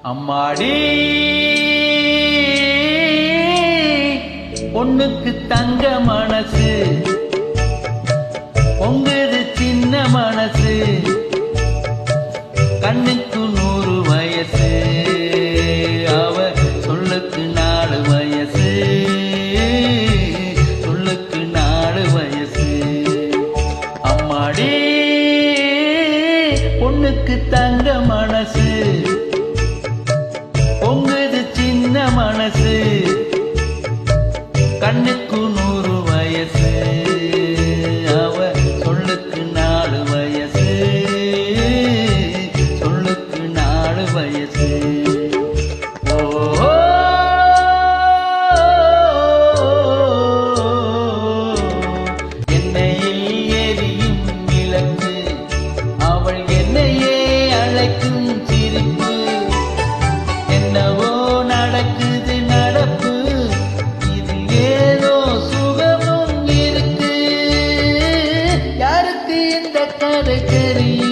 அம்மாடி பொண்ணுக்கு தங்க மனசு, பொங்குது சின்ன மனசு, கண்ணுக்கு 100 வயசு, அவ சொல்லுக்கு 4 வயசு, சொல்லுக்கு 4 வயசு. அம்மாடி பொண்ணுக்கு தங்க மனசு, பொங்குது சின்ன மனசு, கண்ணுக்கு 100 வயசு, அவ சொல்லுக்கு 4 வயசு, சொல்லுக்கு 4 வயசு. ஓ என்னையில் எரியும் விளக்கு, அவள் என்னையே அழைக்கும் சிரிப்பு, என்னவோ நடக்குது நடப்பு, இதில் ஏதோ சுகமும் இருக்கு, யாருக்கு இந்த கதை தெரியும்?